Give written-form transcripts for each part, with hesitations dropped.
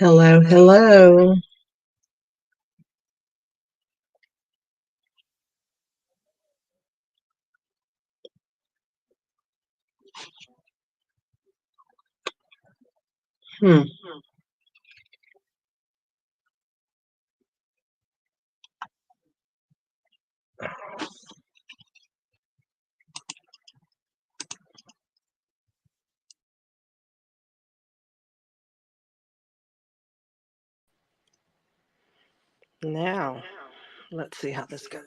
Hello, hello. Hmm. Now, let's see how this goes.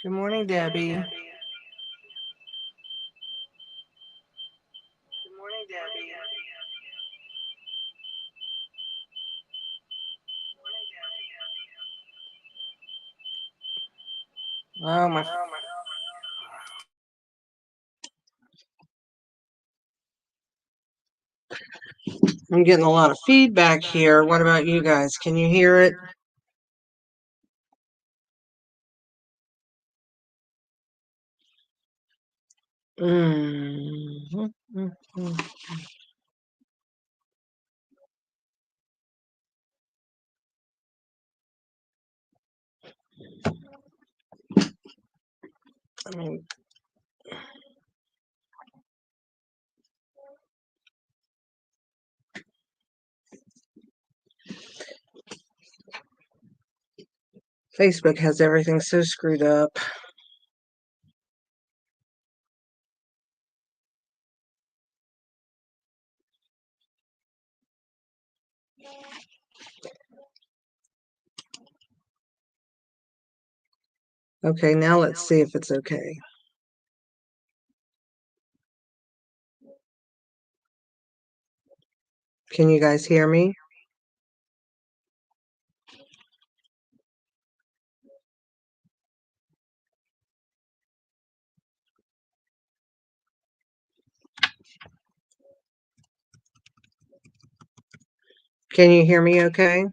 Good morning, Debbie. Oh my! I'm getting a lot of feedback here. What about you guys? Can you hear it? Mm. I mean, Facebook has everything so screwed up. Okay, now let's see if it's okay. Can you guys hear me? Can you hear me okay?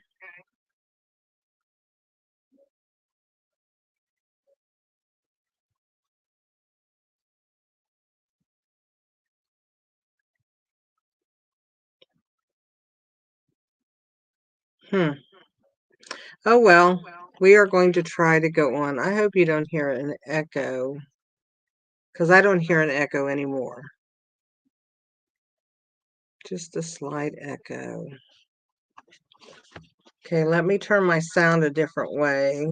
Hmm. Oh well, we are going to try to go on. I hope you don't hear an echo, because I don't hear an echo anymore. Just a slight echo. Okay, let me turn my sound a different way.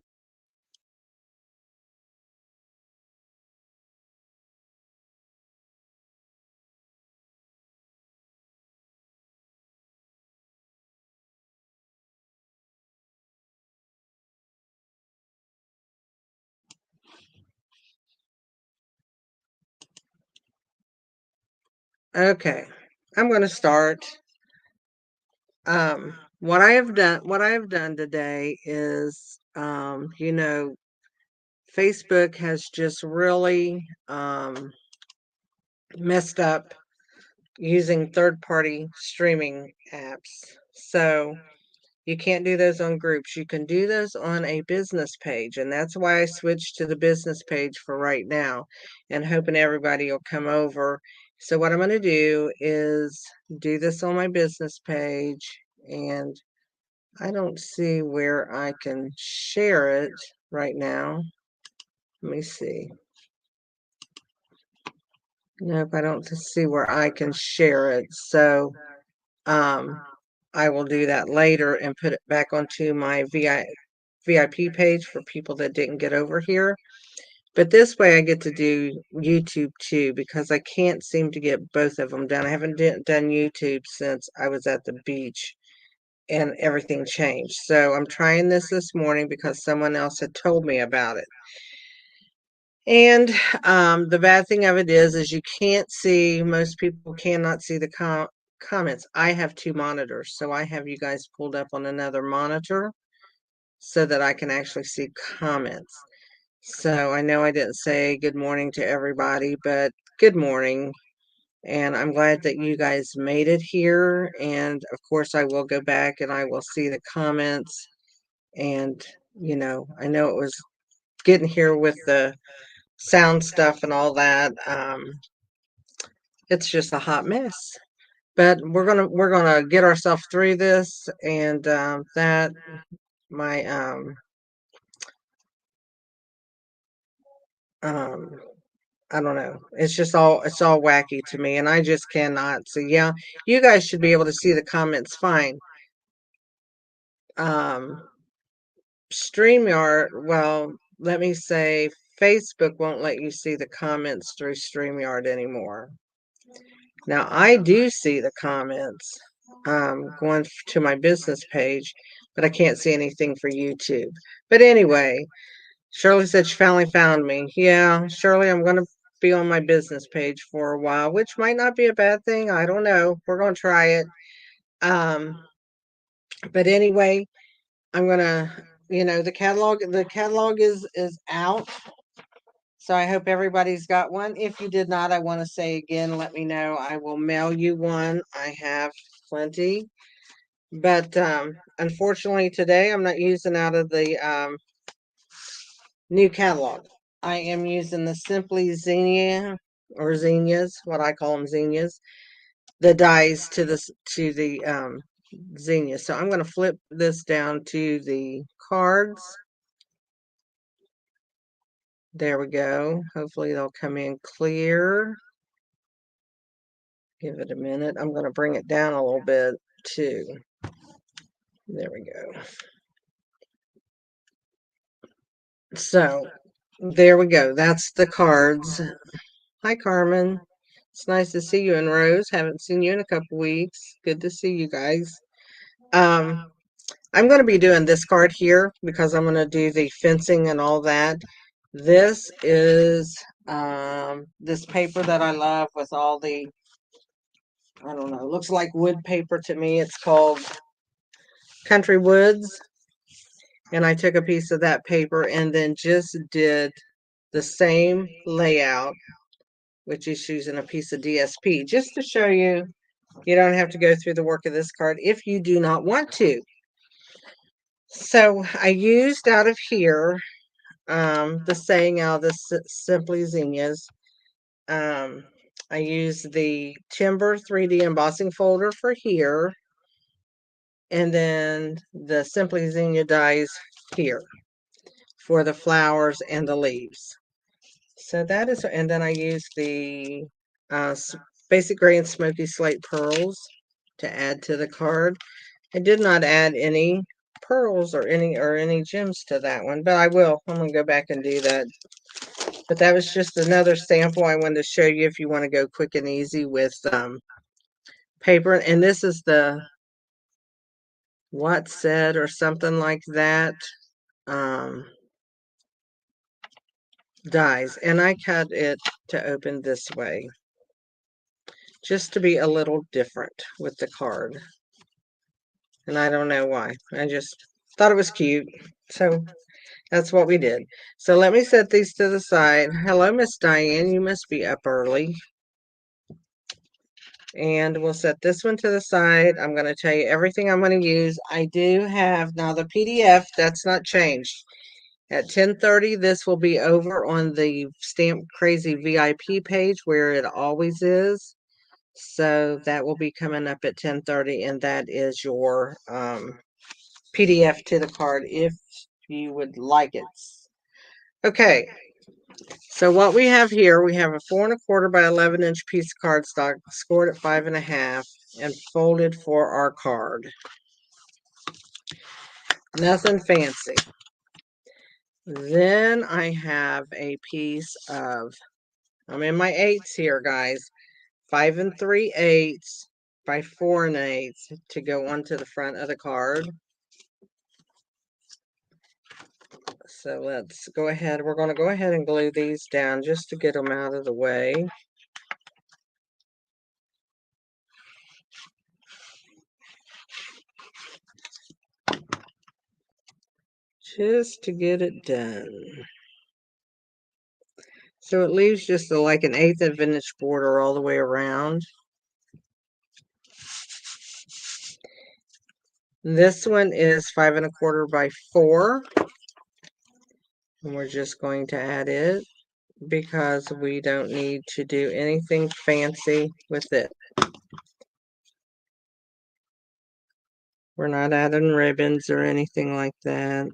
Okay, I'm going to start. What I have done today is, Facebook has just really messed up using third-party streaming apps. So you can't do those on groups. You can do those on a business page, and that's why I switched to the business page for right now and hoping everybody will come over. So what I'm going to do is do this on my business page, and I don't see where I can share it right now. Let me see. Nope, I don't see where I can share it. So um, I will do that later and put it back onto my VIP page for people that didn't get over here. But this way I get to do YouTube too, because I can't seem to get both of them done. I haven't done YouTube since I was at the beach and everything changed. So I'm trying this morning because someone else had told me about it. And the bad thing of it is you can't see, most people cannot see the comments. I have two monitors, so I have you guys pulled up on another monitor so that I can actually see comments. So I know I didn't say good morning to everybody, but good morning. And I'm glad that you guys made it here. And of course, I will go back and I will see the comments. And, I know it was getting here with the sound stuff and all that. It's just a hot mess. But we're gonna get ourselves through this, and that my um I don't know. It's all wacky to me, and I just cannot. So yeah, you guys should be able to see the comments fine. Um, StreamYard, well, let me say Facebook won't let you see the comments through StreamYard anymore. Now I do see the comments going to my business page, but I can't see anything for YouTube. But anyway, Shirley said she finally found me. Yeah, Shirley, I'm going to be on my business page for a while, which might not be a bad thing. I don't know. We're going to try it. Um, but anyway, I'm going to, the catalog is out. So I hope everybody's got one. If you did not, I want to say again, let me know. I will mail you one. I have plenty. But unfortunately today I'm not using out of the new catalog. I am using the Simply Xenia or Xenias, what I call them Xenias, the dies to the Xenia. So I'm going to flip this down to the cards. There we go. Hopefully they'll come in clear. Give it a minute. I'm going to bring it down a little bit too. There we go. So there we go. That's the cards. Hi, Carmen. It's nice to see you. And Rose, haven't seen you in a couple weeks. Good to see you guys. Um, I'm going to be doing this card here because I'm going to do the fencing and all that. This is this paper that I love with all the, I don't know, looks like wood paper to me. It's called Country Woods. And I took a piece of that paper and then just did the same layout, which is using a piece of DSP, just to show you you don't have to go through the work of this card if you do not want to. So I used out of here the saying out of the Simply Zinnias. I used the Timber 3D embossing folder for here, and then the Simply Zinnia dies here for the flowers and the leaves. So that is, and then I use the uh, basic gray and smoky slate pearls to add to the card. I did not add any pearls or any gems to that one, but I will. I'm gonna go back and do that. But that was just another sample I wanted to show you if you want to go quick and easy with paper. And this is the what said or something like that dies, and I cut it to open this way just to be a little different with the card. And I don't know why. I just thought it was cute. So that's what we did. So let me set these to the side. Hello, Miss Diane. You must be up early. And we'll set this one to the side. I'm going to tell you everything I'm going to use. I do have now the PDF. That's not changed. At 10:30, this will be over on the Stamp Crazy VIP page where it always is. So that will be coming up at 10:30, and that is your PDF to the card if you would like it. Okay, so what we have here, we have a 4 1/4 by 11-inch piece of cardstock scored at 5 1/2 and folded for our card. Nothing fancy. Then I have a piece of, I'm in my eighths here, guys, 5 3/8 by 4 1/8 to go onto the front of the card. So let's go ahead. We're going to go ahead and glue these down just to get them out of the way. Just to get it done. So it leaves just like an 1/8 of an inch border all the way around. This one is 5 1/4 by 4. And we're just going to add it because we don't need to do anything fancy with it. We're not adding ribbons or anything like that.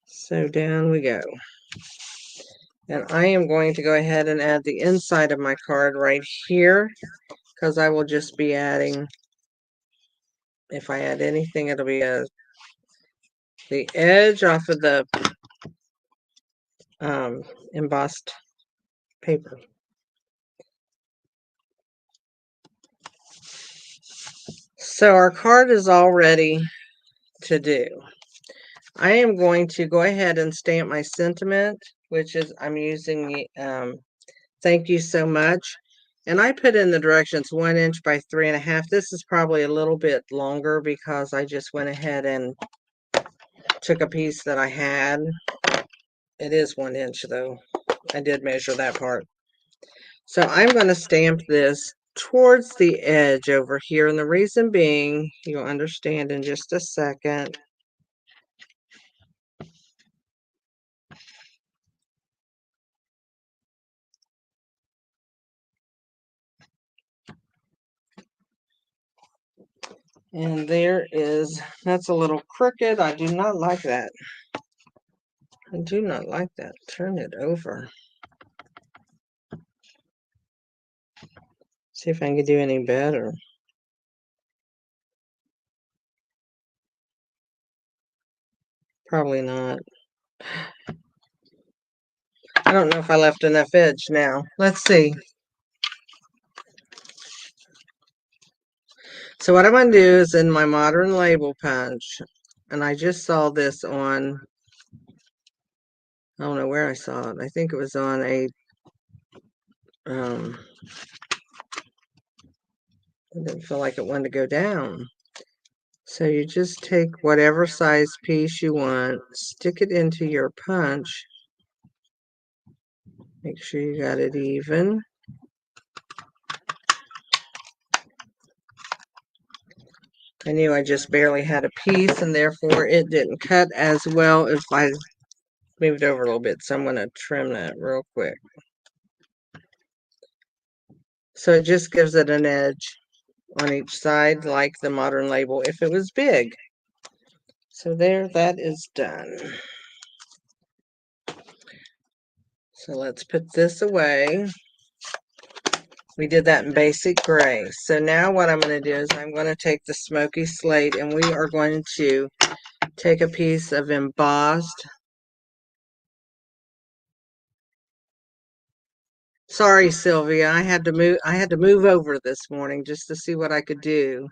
So down we go. And I am going to go ahead and add the inside of my card right here, because I will just be adding, if I add anything, it'll be the edge off of the embossed paper. So our card is all ready to do. I am going to go ahead and stamp my sentiment, which is I'm using thank you so much. And I put in the directions 1 inch by 3.5. This is probably a little bit longer because I just went ahead and took a piece that I had. It is 1 inch though. I did measure that part. So I'm going to stamp this towards the edge over here. And the reason being, you'll understand in just a second. And that's a little crooked. I do not like that. I do not like that. Turn it over. See if I can do any better. Probably not. I don't know if I left enough edge now. Let's see. So what I'm going to do is in my modern label punch, and I just saw this on, I don't know where I saw it. I think it was on a, I didn't feel like it wanted to go down. So you just take whatever size piece you want, stick it into your punch. Make sure you got it even. I knew I just barely had a piece and therefore it didn't cut as well if I moved over a little bit. So I'm going to trim that real quick. So it just gives it an edge on each side like the modern label if it was big. So there, that is done. So let's put this away. We did that in basic gray. So now what I'm going to do is I'm going to take the smoky slate and we are going to take a piece of embossed. Sorry, Sylvia, I had to move over this morning just to see what I could do.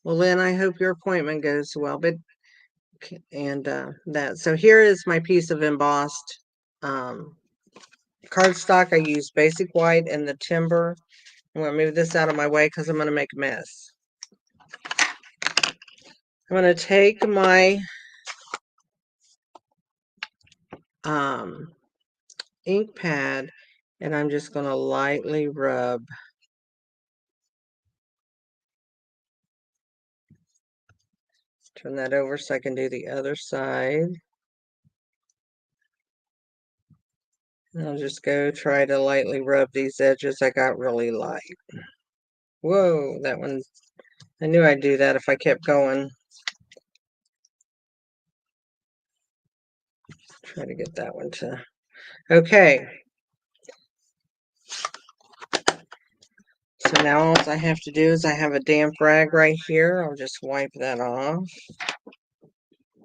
Well, Lynn, I hope your appointment goes well, and that. So here is my piece of embossed cardstock. I use basic white and the timber. I'm going to move this out of my way because I'm going to make a mess. I'm going to take my ink pad and I'm just going to lightly rub. Turn that over so I can do the other side. And I'll just go try to lightly rub these edges. I got really light. Whoa, that one, I knew I'd do that if I kept going. Try to get that one to, okay. So now all I have to do is I have a damp rag right here. I'll just wipe that off.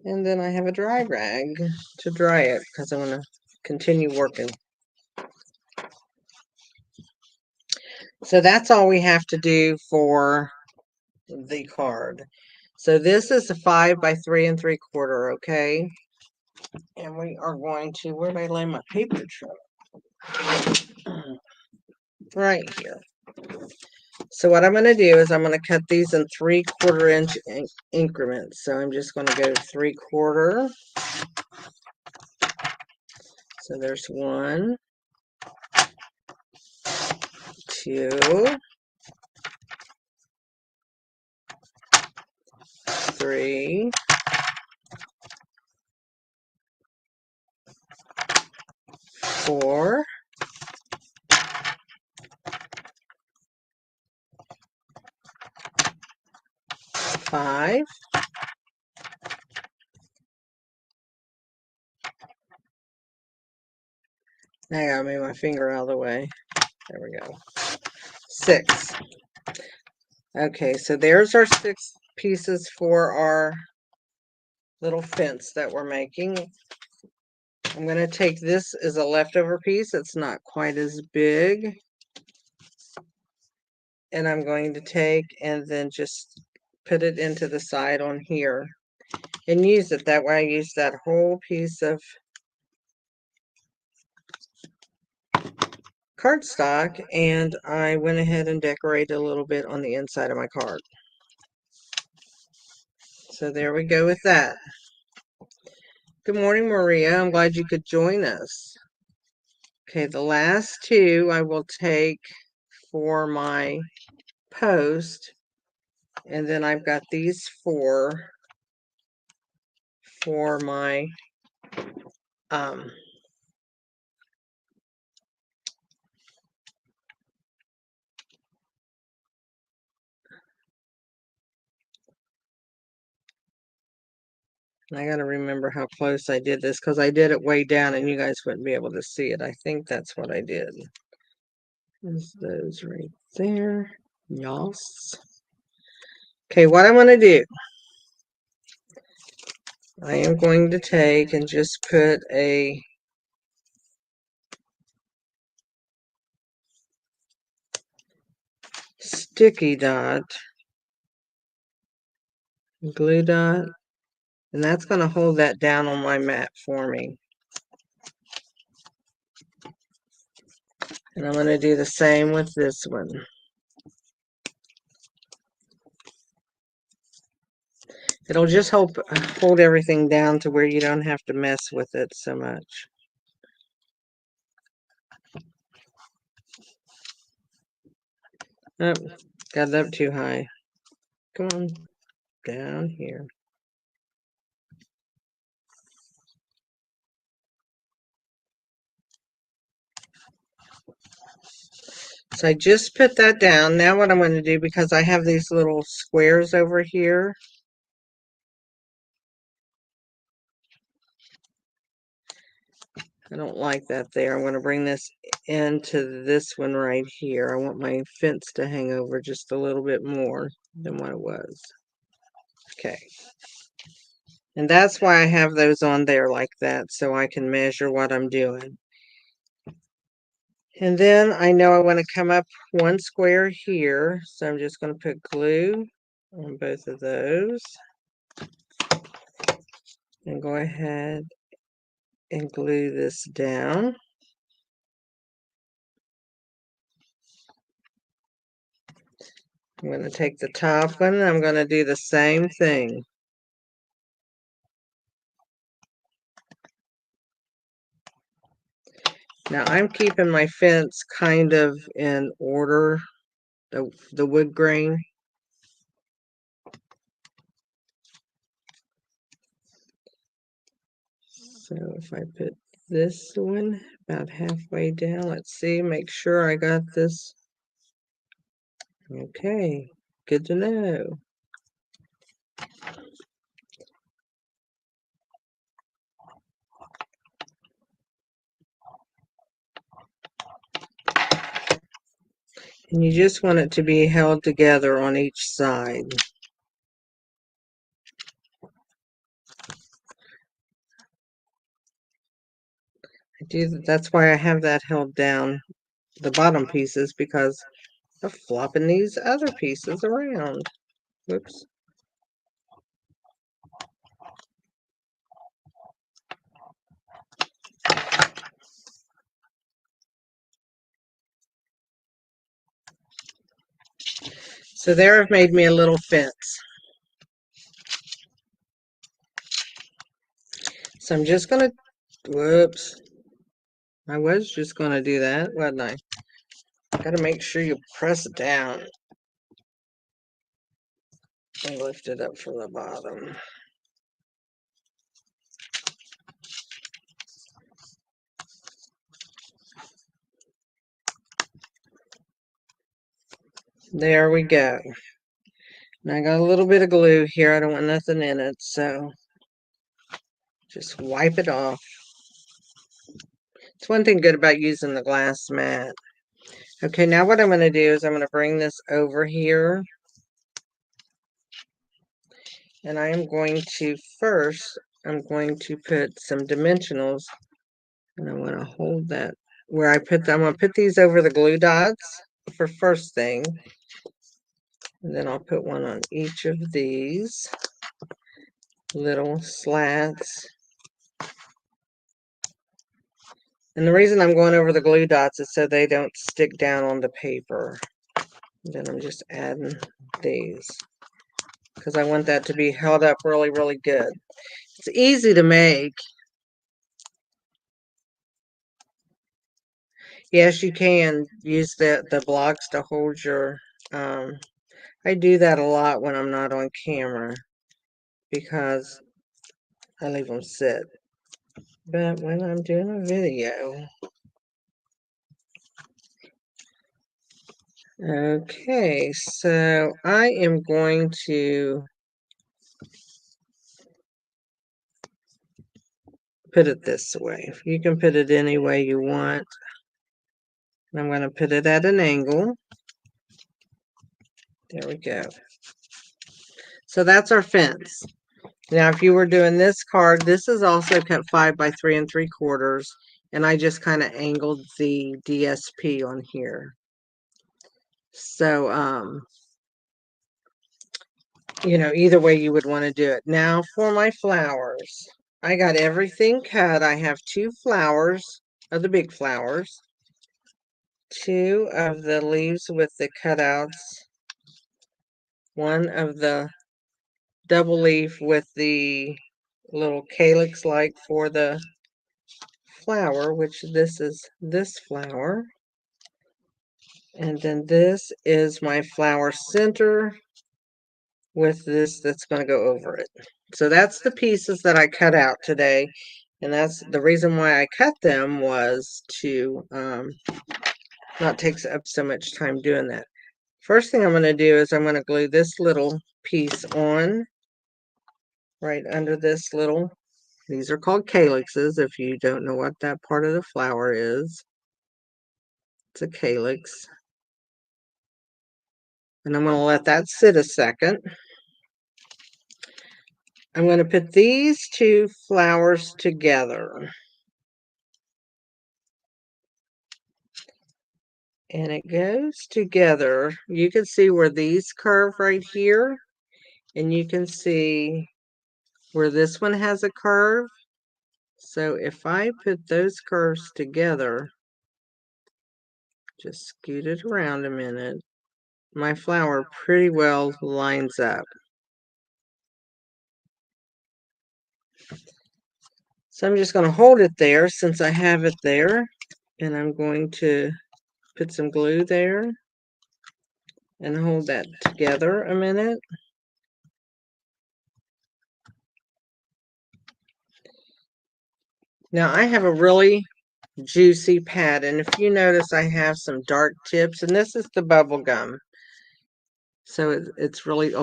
And then I have a dry rag to dry it because I'm going to continue working. So that's all we have to do for the card. So this is a 5 by 3 3/4, okay? And we are going to, where did I lay my paper trim? Right here. So what I'm going to do is I'm going to cut these in 3/4 inch increments. So I'm just going to go 3/4. So there's 1, 2, 3, 4, 5, now I gotta move my finger out of the way. There we go. 6. Okay, so there's our 6 pieces for our little fence that we're making. I'm going to take this as a leftover piece. It's not quite as big. And I'm going to take and then just put it into the side on here and use it. That way I use that whole piece of cardstock, and I went ahead and decorated a little bit on the inside of my card. So there we go with that. Good morning, Maria. I'm glad you could join us. Okay, the last 2 I will take for my post, and then I've got these 4 for my I got to remember how close I did this because I did it way down and you guys wouldn't be able to see it. I think that's what I did. There's those right there. Yes. Okay, what I'm going to do, I am going to take and just put a sticky dot, glue dot, and that's going to hold that down on my mat for me. And I'm going to do the same with this one. It'll just hold everything down to where you don't have to mess with it so much. Oh, got it up too high. Come on, down here. So I just put that down. Now what I'm going to do, because I have these little squares over here, I don't like that there. I'm going to bring this into this one right here. I want my fence to hang over just a little bit more than what it was. Okay. And that's why I have those on there like that, so I can measure what I'm doing. And then I know I want to come up one square here, so I'm just going to put glue on both of those. And go ahead and glue this down. I'm going to take the top one and I'm going to do the same thing. Now I'm keeping my fence kind of in order, the wood grain. So if I put this one about halfway down, let's see, make sure I got this. Okay, good to know. And you just want it to be held together on each side. That's why I have that held down, the bottom pieces, because of flopping these other pieces around. Whoops. So there I've made me a little fence. So I'm just gonna, whoops. I was just gonna do that, wasn't I? Gotta make sure you press down and lift it up from the bottom. There we go. Now I got a little bit of glue here. I don't want nothing in it, so just wipe it off. It's one thing good about using the glass mat. Okay, now what I'm going to do is I'm going to bring this over here. And I am going to first, I'm going to put some dimensionals. And I'm going to hold that where I put them. I'm going to put these over the glue dots for first thing. And then I'll put one on each of these little slats. And the reason I'm going over the glue dots is so they don't stick down on the paper. And then I'm just adding these because I want that to be held up really, really good. It's easy to make. Yes, you can use the blocks to hold your, I do that a lot when I'm not on camera because I leave them sit. But when I'm doing a video, okay, so I am going to put it this way. You can put it any way you want. I'm going to put it at an angle. There we go. So that's our fence. Now, if you were doing this card, this is also cut 5 by 3 3/4, and I just kind of angled the DSP on here. So, you know, either way you would want to do it. Now, for my flowers, I got everything cut. I have 2 flowers of the big flowers, 2 of the leaves with the cutouts, 1 of the double leaf with the little calyx like for the flower, which this is this flower. And then this is my flower center with this that's going to go over it. So that's the pieces that I cut out today. And that's the reason why I cut them was to not take up so much time doing that. First thing I'm going to do is I'm going to glue this little piece on right under this little, these are called calyxes if you don't know what that part of the flower is. It's a calyx. And I'm going to let that sit a second. I'm going to put these 2 flowers together. And it goes together. You can see where these curve right here. And you can see where this one has a curve. So if I put those curves together, just scoot it around a minute, my flower pretty well lines up. So I'm just going to hold it there since I have it there. And I'm going to put some glue there and hold that together a minute. Now I have a really juicy pad, and if you notice I have some dark tips, and this is the bubble gum. So it's really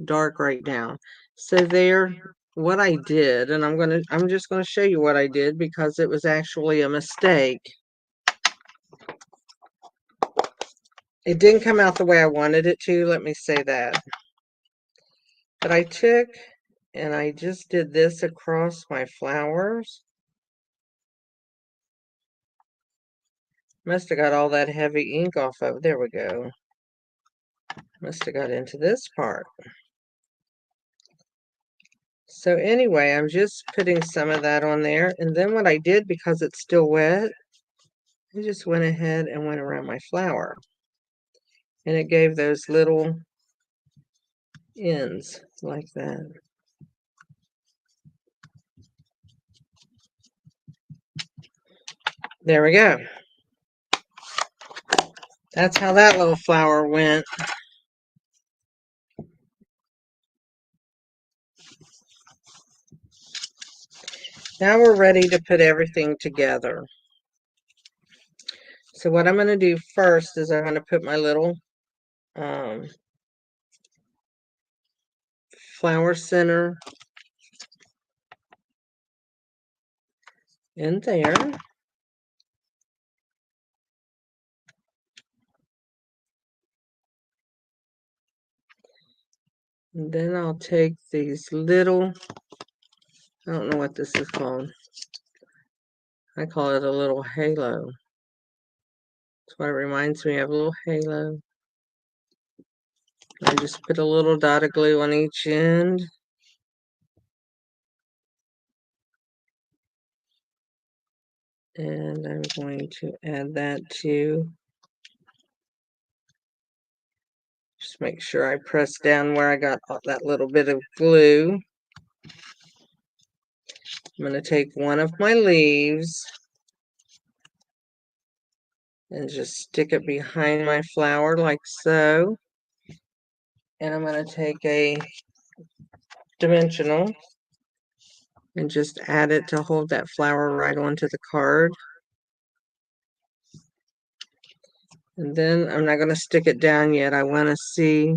dark right now. So there, what I did, and I'm just gonna show you what I did because it was actually a mistake. It didn't come out the way I wanted it to, let me say that. But I took and I just did this across my flowers. Must have got all that heavy ink off of, there we go. Must have got into this part. So anyway, I'm just putting some of that on there. And then what I did, because it's still wet, I just went ahead and went around my flower. And it gave those little ends like that. There we go. That's how that little flower went. Now we're ready to put everything together. So what I'm going to do first is I'm going to put my little um, flower center in there. And then I'll take these little, I don't know what this is called. I call it a little halo. That's what it reminds me of, a little halo. I just put a little dot of glue on each end. And I'm going to add that to, just make sure I press down where I got that little bit of glue. I'm going to take one of my leaves and just stick it behind my flower like so. And I'm going to take a dimensional and just add it to hold that flower right onto the card. And then I'm not going to stick it down yet. I want to see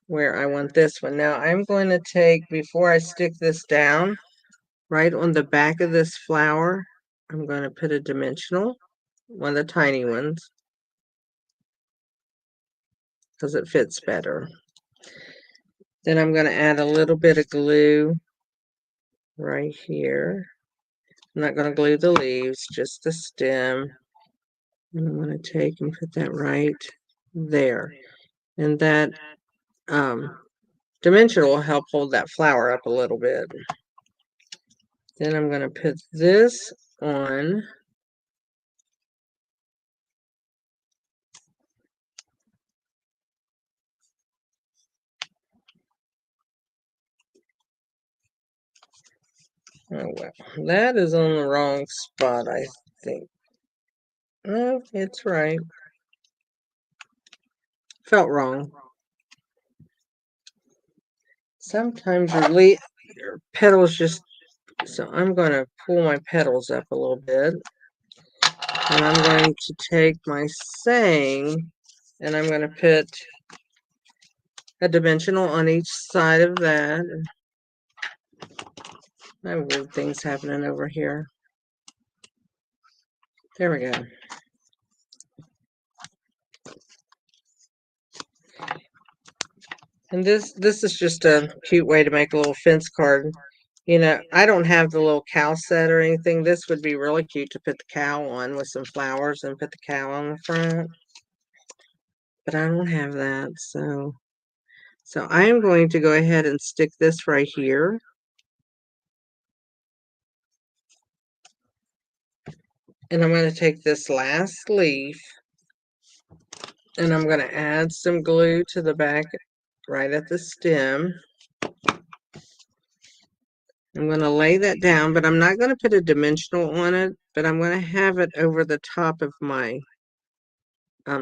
where I want this one. Now I'm going to take, before I stick this down, right on the back of this flower, I'm going to put a dimensional, one of the tiny ones, because it fits better. Then I'm going to add a little bit of glue right here. I'm not going to glue the leaves, just the stem. And I'm going to take and put that right there. And that dimensional will help hold that flower up a little bit. Then I'm going to put this on. Oh, well, that is on the wrong spot, I think. No, it's right. Felt wrong. Sometimes your petals just, so I'm going to pull my petals up a little bit. And I'm going to take my same, and I'm going to put a dimensional on each side of that. I have weird things happening over here. There we go. And this is just a cute way to make a little fence card. You know, I don't have the little cow set or anything. This would be really cute to put the cow on with some flowers and put the cow on the front. But I don't have that, so I am going to go ahead and stick this right here. And I'm going to take this last leaf and I'm going to add some glue to the back right at the stem. I'm going to lay that down, but I'm not going to put a dimensional on it, but I'm going to have it over the top of my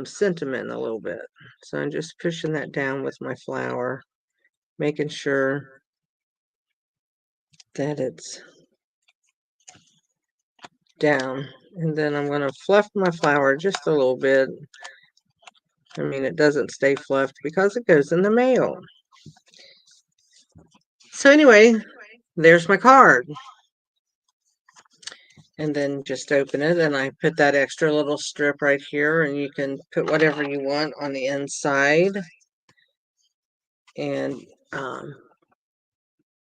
sentiment a little bit. So I'm just pushing that down with my flower, making sure that it's down. And then I'm going to fluff my flower just a little bit. I mean, it doesn't stay fluffed because it goes in the mail. So anyway, there's my card. And then just open it, and I put that extra little strip right here, and you can put whatever you want on the inside. And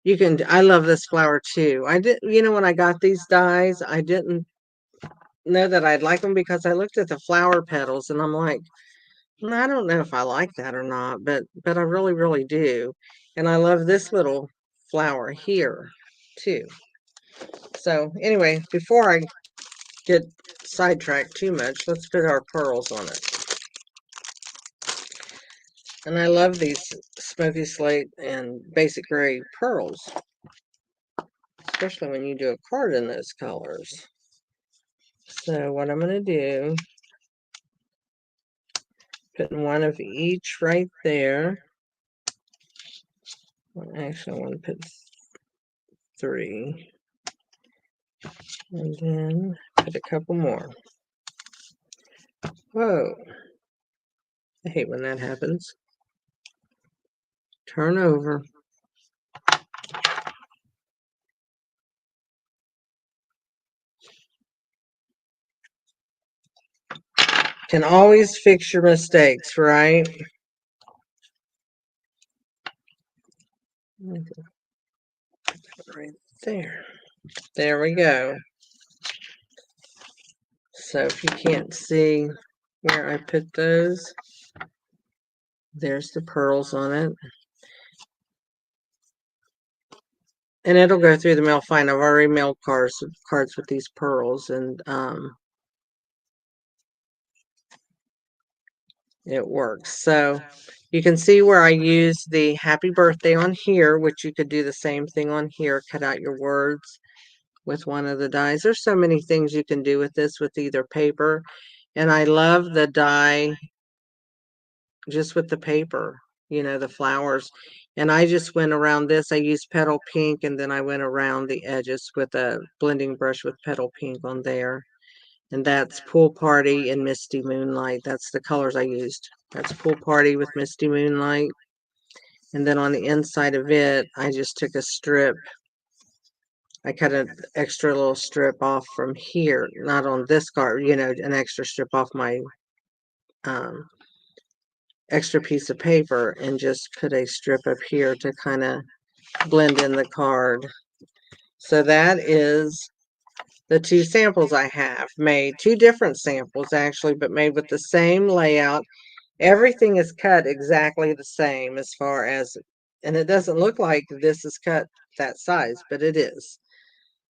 you can, I love this flower too. I did, you know, when I got these dies, I didn't know that I'd like them because I looked at the flower petals and I'm like, I don't know if I like that or not, but I really, really do. And I love this little flower here too. So anyway, before I get sidetracked too much, let's put our pearls on it. And I love these smoky slate and basic gray pearls, especially when you do a card in those colors. So what I'm going to do, put one of each right there. Well, actually, I want to put 3. And then put a couple more. Whoa, I hate when that happens. Turn over. Can always fix your mistakes, right? Right there. There we go. So if you can't see where I put those, there's the pearls on it. And it'll go through the mail fine. I've already mailed cards with these pearls, and it works. So you can see where I use the happy birthday on here, which you could do the same thing on here. Cut out your words with one of the dies. There's so many things you can do with this with either paper. And I love the die just with the paper, the flowers. And I just went around this. I used petal pink, and then I went around the edges with a blending brush with petal pink on there. And that's Pool Party and Misty Moonlight. That's the colors I used. That's Pool Party with Misty Moonlight. And then on the inside of it, I just took a strip. I cut an extra little strip off from here, not on this card, an extra strip off my um, extra piece of paper, and just put a strip up here to kind of blend in the card. So that is the two samples I have made, two different samples actually, but made with the same layout. Everything is cut exactly the same as far as, and it doesn't look like this is cut that size, but it is.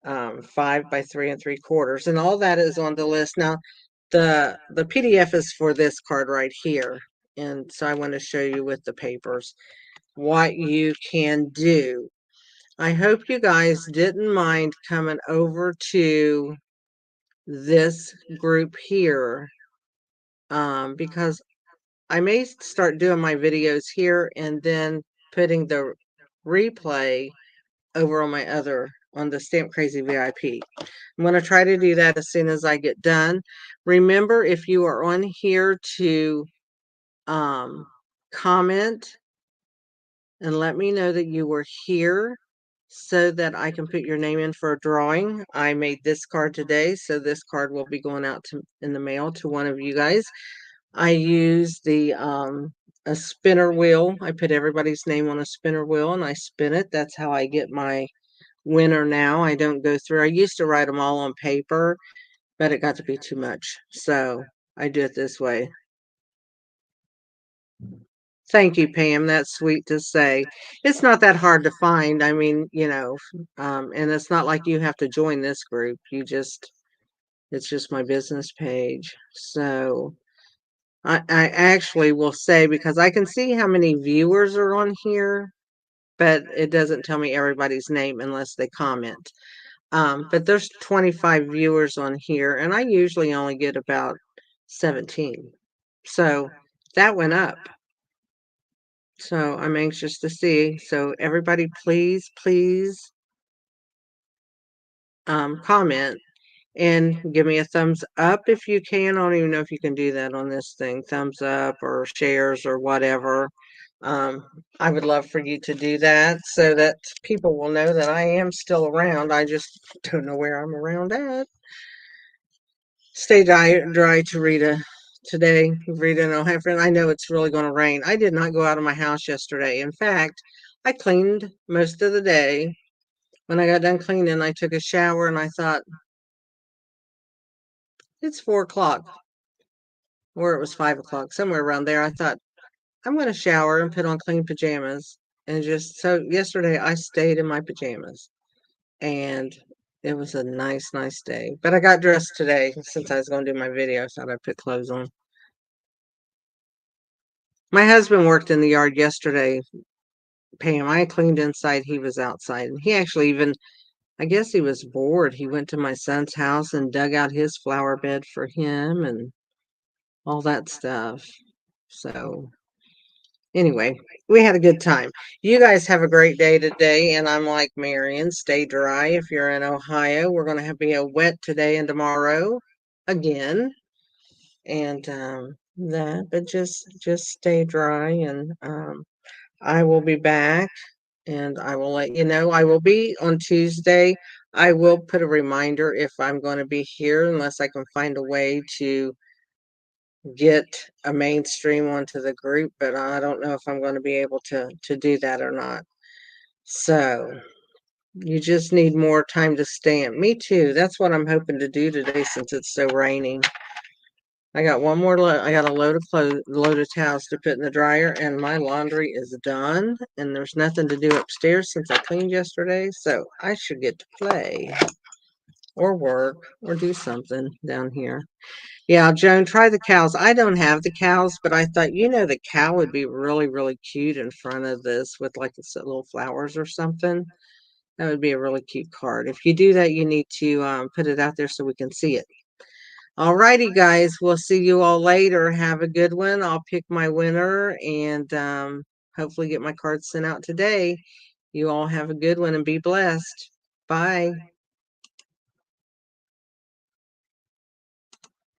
5 by 3 3/4, and all that is on the list. Now, the PDF is for this card right here, and so I want to show you with the papers what you can do. I hope you guys didn't mind coming over to this group here, because I may start doing my videos here and then putting the replay over on my on the Stamp Crazy VIP. I'm going to try to do that as soon as I get done. Remember, if you are on here, to comment and let me know that you were here so that I can put your name in for a drawing. I made this card today, so this card will be going out in the mail to one of you guys. I use a spinner wheel. I put everybody's name on a spinner wheel and I spin it. That's how I get my winner now. I don't go through. I used to write them all on paper, but it got to be too much. So I do it this way. Thank you, Pam. That's sweet to say. It's not that hard to find. I mean, and it's not like you have to join this group. It's just my business page. So I actually will say, because I can see how many viewers are on here, but it doesn't tell me everybody's name unless they comment. But there's 25 viewers on here, and I usually only get about 17. So that went up. So I'm anxious to see. So everybody, please, please comment and give me a thumbs up if you can. I don't even know if you can do that on this thing. Thumbs up or shares or whatever. Um, I would love for you to do that so that people will know that I am still around. I just don't know where I'm around at. Stay dry to Rita today. Rita and O'Heffern. I know it's really going to rain. I did not go out of my house yesterday. In fact, I cleaned most of the day. When I got done cleaning, I took a shower and I thought, it's 4 o'clock, or it was 5 o'clock, somewhere around there. I thought, I'm going to shower and put on clean pajamas. And just so yesterday, I stayed in my pajamas. And it was a nice, nice day. But I got dressed today since I was going to do my video, so I put clothes on. My husband worked in the yard yesterday, Pam. I cleaned inside, he was outside. And he actually even, I guess he was bored. He went to my son's house and dug out his flower bed for him and all that stuff. So anyway, we had a good time. You guys have a great day today, and I'm like Marion, stay dry. If you're in Ohio, we're going to be a wet today and tomorrow again. and but just stay dry, and I will be back, and I will let you know. I will be on Tuesday. I will put a reminder if I'm going to be here, unless I can find a way to get a mainstream onto the group, but I don't know if I'm going to be able to do that or not. So you just need more time to stamp. Me too. That's what I'm hoping to do today since it's so raining. I got one more load. I got a load of towels to put in the dryer, and my laundry is done. And there's nothing to do upstairs since I cleaned yesterday, so I should get to play or work or do something down here. Yeah, Joan, try the cows. I don't have the cows, but I thought, the cow would be really, really cute in front of this with like little flowers or something. That would be a really cute card. If you do that, you need to put it out there so we can see it. All righty, guys. We'll see you all later. Have a good one. I'll pick my winner and hopefully get my cards sent out today. You all have a good one and be blessed. Bye.